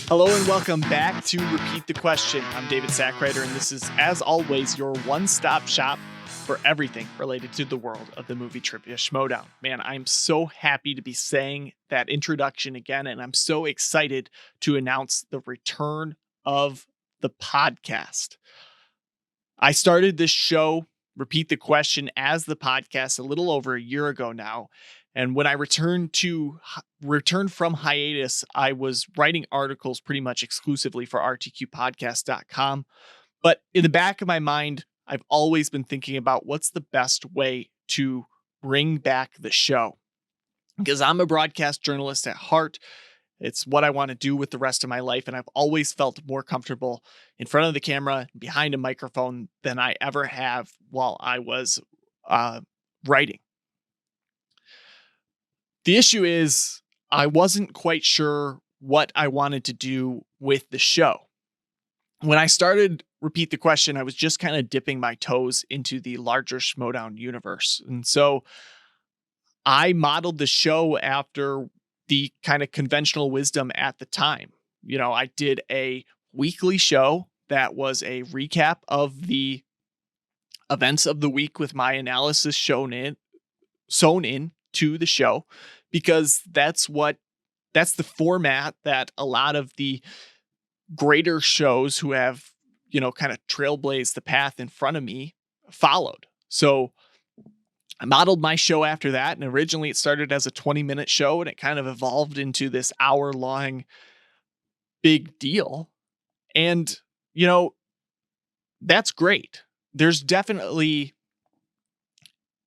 Hello and welcome back to Repeat the Question. I'm David Sackrider, and this is, as always, your one-stop shop for everything related to the world of the movie Trivia Schmodown. Man, I'm so happy to be saying that introduction again, and I'm so excited to announce the return of the podcast. I started this show, Repeat the Question, as the podcast a little over a year ago now. And when I returned from hiatus, I was writing articles pretty much exclusively for rtqpodcast.com. But in the back of my mind, I've always been thinking about what's the best way to bring back the show. Because I'm a broadcast journalist at heart. It's what I want to do with the rest of my life. And I've always felt more comfortable in front of the camera, behind a microphone, than I ever have while I was writing. The issue is I wasn't quite sure what I wanted to do with the show. When I started Repeat the Question, I was just kind of dipping my toes into the larger Schmodown universe. And so I modeled the show after the kind of conventional wisdom at the time. You know, I did a weekly show that was a recap of the events of the week with my analysis sewn in to the show, because that's the format that a lot of the greater shows who have, kind of trailblazed the path in front of me followed. So I modeled my show after that. And originally it started as a 20-minute show, and it kind of evolved into this hour-long big deal. And, that's great. There's definitely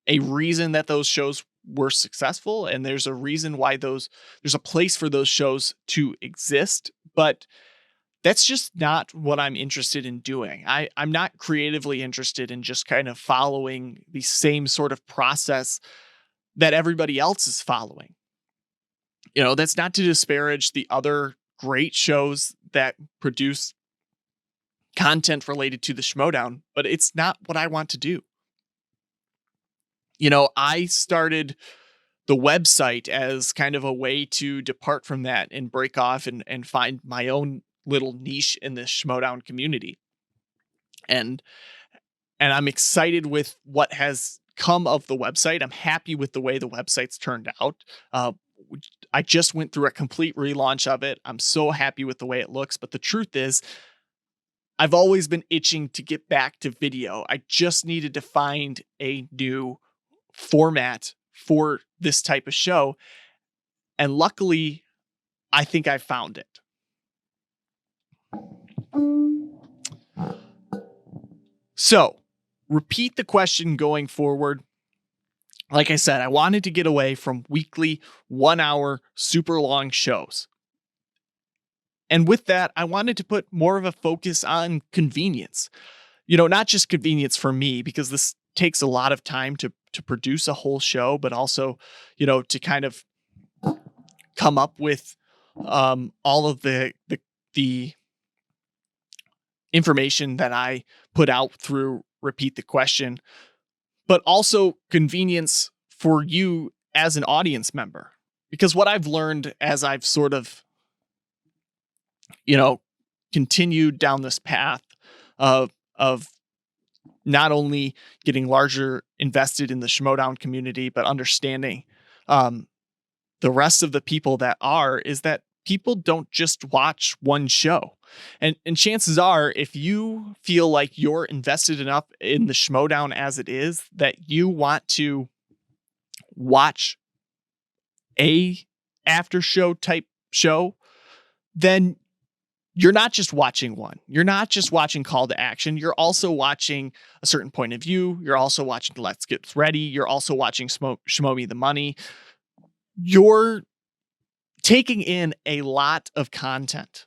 a reason that those shows were successful, and there's a reason why there's a place for those shows to exist, but that's just not what I'm interested in doing. I'm not creatively interested in just kind of following the same sort of process that everybody else is following. That's not to disparage the other great shows that produce content related to the Schmodown, but it's not what I want to do. I started the website as kind of a way to depart from that and break off and find my own little niche in this Schmodown community. And I'm excited with what has come of the website. I'm happy with the way the website's turned out. I just went through a complete relaunch of it. I'm so happy with the way it looks. But the truth is, I've always been itching to get back to video. I just needed to find a new format for this type of show. And luckily, I think I found it. So, Repeat the Question going forward. Like I said, I wanted to get away from weekly 1-hour super long shows. And with that, I wanted to put more of a focus on convenience. Not just convenience for me, because this takes a lot of time to produce a whole show, but also, to kind of come up with all of the information that I put out through Repeat the Question, but also convenience for you as an audience member. Because what I've learned as I've sort of, continued down this path of not only getting larger invested in the Schmodown community, but understanding the rest of the people that is that people don't just watch one show. And chances are, if you feel like you're invested enough in the Schmodown as it is, that you want to watch a after show type show, then you're not just watching one. You're not just watching Call to Action. You're also watching A Certain Point of View. You're also watching Let's Get Ready. You're also watching Schmo Me the Money. You're taking in a lot of content.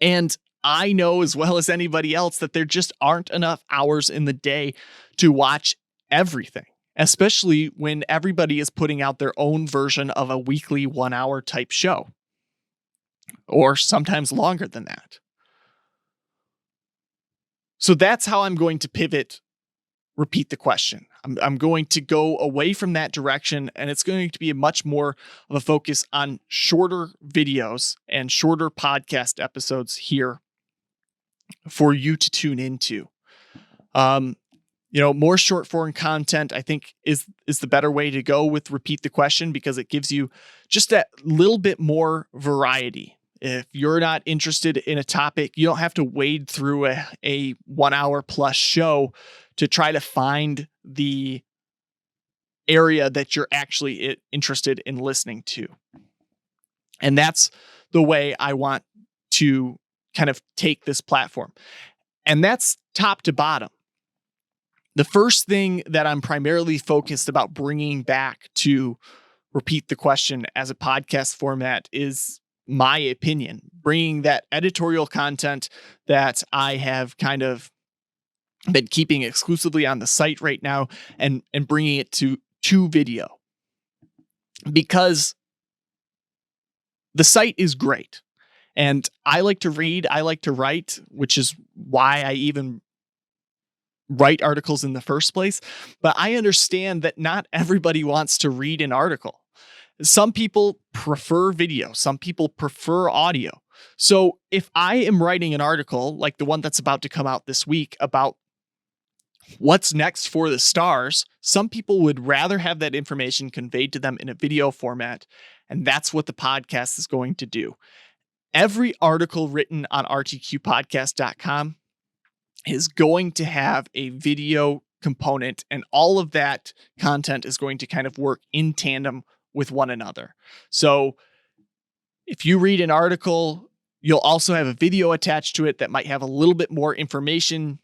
And I know as well as anybody else that there just aren't enough hours in the day to watch everything, especially when everybody is putting out their own version of a weekly 1-hour type show, or sometimes longer than that. So that's how I'm going to pivot repeat the question. I'm going to go away from that direction, and it's going to be a much more of a focus on shorter videos and shorter podcast episodes here for you to tune into. More short form content, I think, is the better way to go with repeat the question, because it gives you just that little bit more variety. If you're not interested in a topic, you don't have to wade through a 1 hour plus show to try to find the area that you're actually interested in listening to. And that's the way I want to kind of take this platform. And that's top to bottom. The first thing that I'm primarily focused about bringing back to repeat the question as a podcast format is my opinion, bringing that editorial content that I have kind of been keeping exclusively on the site right now and bringing it to video, because the site is great. And I like to read, I like to write, which is why I even write articles in the first place. But I understand that not everybody wants to read an article. Some people prefer video. Some people prefer audio. So if I am writing an article like the one that's about to come out this week about what's next for the stars, some people would rather have that information conveyed to them in a video format. And that's what the podcast is going to do. Every article written on rtqpodcast.com is going to have a video component, and all of that content is going to kind of work in tandem with one another. So if you read an article, you'll also have a video attached to it that might have a little bit more information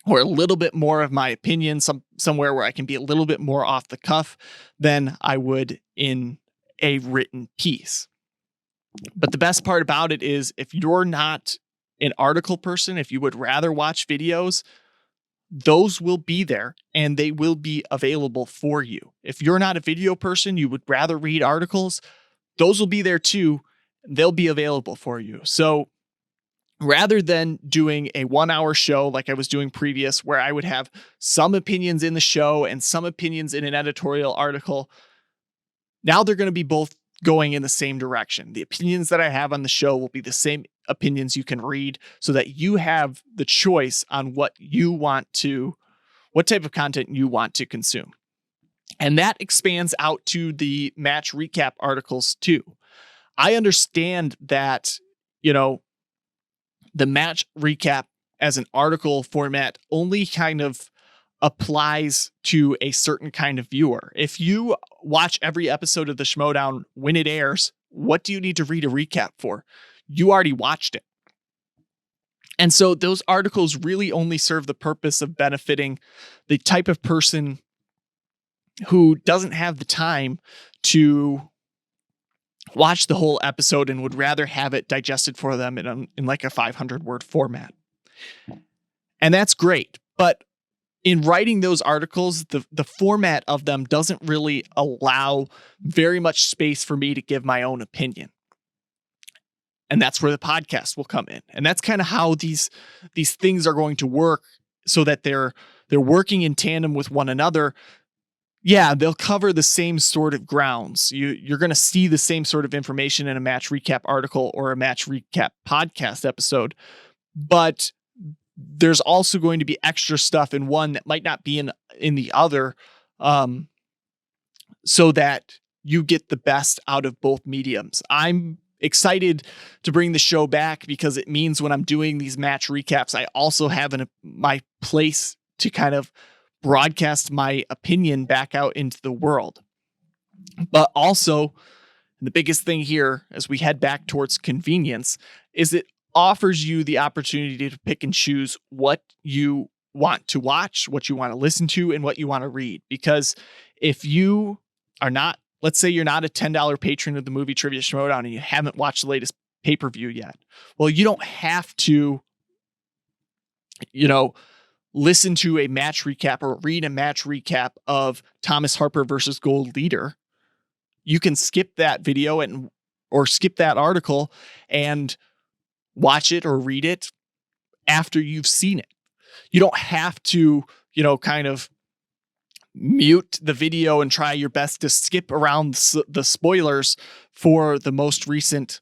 or a little bit more of my opinion, somewhere where I can be a little bit more off the cuff than I would in a written piece. But the best part about it is, if you're not an article person, if you would rather watch videos, those will be there and they will be available for you. If you're not a video person, you would rather read articles, those will be there too. They'll be available for you. So rather than doing a 1 hour show like I was doing previous, where I would have some opinions in the show and some opinions in an editorial article, now they're going to be both going in the same direction. The opinions that I have on the show will be the same opinions you can read, so that you have the choice on what type of content you want to consume. And that expands out to the match recap articles too. I understand that, the match recap as an article format only kind of applies to a certain kind of viewer. If you watch every episode of the Schmodown when it airs, what do you need to read a recap for? You already watched it. And so those articles really only serve the purpose of benefiting the type of person who doesn't have the time to watch the whole episode and would rather have it digested for them in like a 500 word format. And that's great. But in writing those articles, the format of them doesn't really allow very much space for me to give my own opinion. And that's where the podcast will come in. And that's kind of how these things are going to work, so that they're working in tandem with one another. Yeah, they'll cover the same sort of grounds. You're going to see the same sort of information in a match recap article or a match recap podcast episode. But there's also going to be extra stuff in one that might not be in the other, so that you get the best out of both mediums. I'm excited to bring the show back, because it means when I'm doing these match recaps, I also have my place to kind of broadcast my opinion back out into the world. But also, the biggest thing here, as we head back towards convenience, is it offers you the opportunity to pick and choose what you want to watch, what you want to listen to, and what you want to read. Because if you are not, let's say you're not a $10 patron of the Movie Trivia Schmodown and you haven't watched the latest pay-per-view yet, well, you don't have to, listen to a match recap or read a match recap of Thomas Harper versus Gold Leader. You can skip that video or skip that article and watch it or read it after you've seen it. You don't have to, kind of mute the video and try your best to skip around the spoilers for the most recent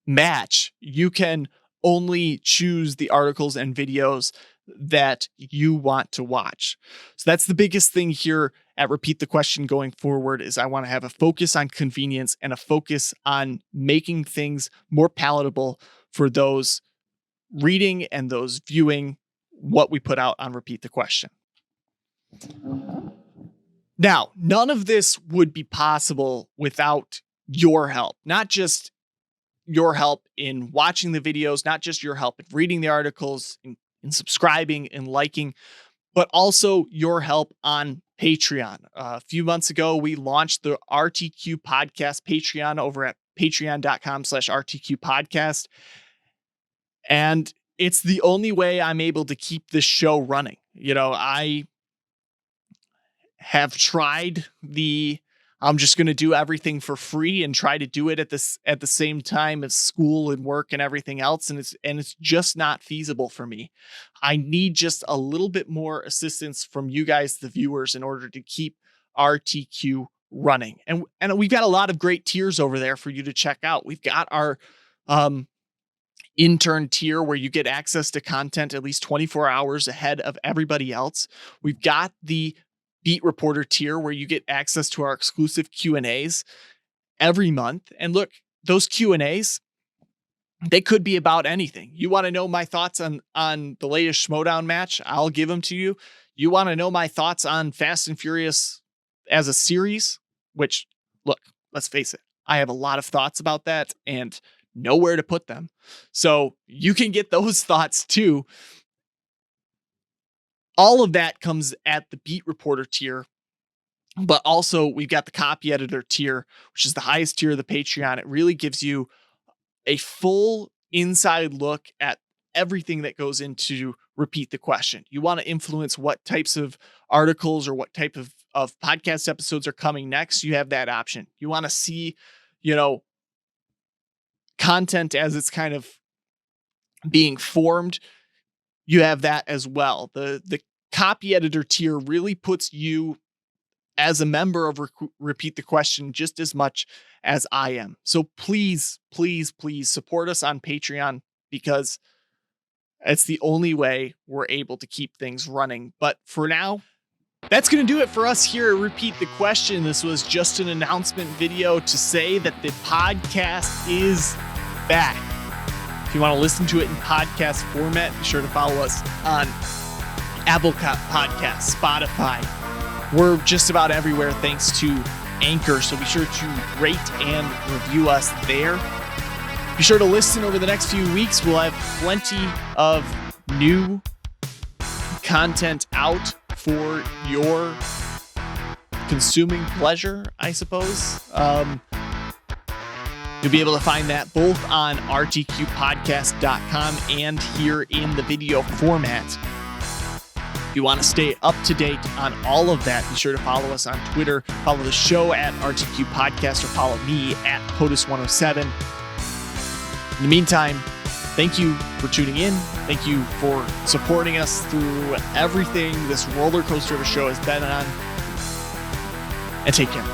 match. You can only choose the articles and videos that you want to watch. So that's the biggest thing here at Repeat the Question going forward, is I want to have a focus on convenience and a focus on making things more palatable for those reading and those viewing what we put out on Repeat the Question. Now, none of this would be possible without your help, not just your help in watching the videos, not just your help in reading the articles, in subscribing and liking, but also your help on Patreon. A few months ago, we launched the RTQ Podcast Patreon over at patreon.com/RTQ Podcast. And it's the only way I'm able to keep this show running. I have tried I'm just going to do everything for free and try to do it at the same time as school and work and everything else. And it's just not feasible for me. I need just a little bit more assistance from you guys, the viewers, in order to keep RTQ running. And we've got a lot of great tiers over there for you to check out. We've got our, intern tier where you get access to content at least 24 hours ahead of everybody else. We've got the Beat Reporter tier where you get access to our exclusive Q&As every month. And look, those Q&As, they could be about anything. You want to know my thoughts on the latest Schmodown match? I'll give them to you. You want to know my thoughts on Fast and Furious as a series? Which, look, let's face it, I have a lot of thoughts about that and nowhere to put them. So you can get those thoughts too. All of that comes at the Beat Reporter tier, but also we've got the Copy Editor tier, which is the highest tier of the Patreon. It really gives you a full inside look at everything that goes into Repeat the Question. You want to influence what types of articles or what type of podcast episodes are coming next. You have that option. You want to see, content as it's kind of being formed. You have that as well. The Copy Editor tier really puts you as a member of Repeat the Question just as much as I am. So please, please, please support us on Patreon, because it's the only way we're able to keep things running. But for now, that's going to do it for us here at Repeat the Question. This was just an announcement video to say that the podcast is back. If you want to listen to it in podcast format, be sure to follow us on Apple Podcasts, Spotify. We're just about everywhere thanks to Anchor, so be sure to rate and review us there. Be sure to listen over the next few weeks. We'll have plenty of new content out for your consuming pleasure, I suppose. You'll be able to find that both on rtqpodcast.com and here in the video format. If you want to stay up to date on all of that, be sure to follow us on Twitter, follow the show at RTQ Podcast, or follow me at POTUS107. In the meantime, thank you for tuning in. Thank you for supporting us through everything this roller coaster of a show has been on. And take care.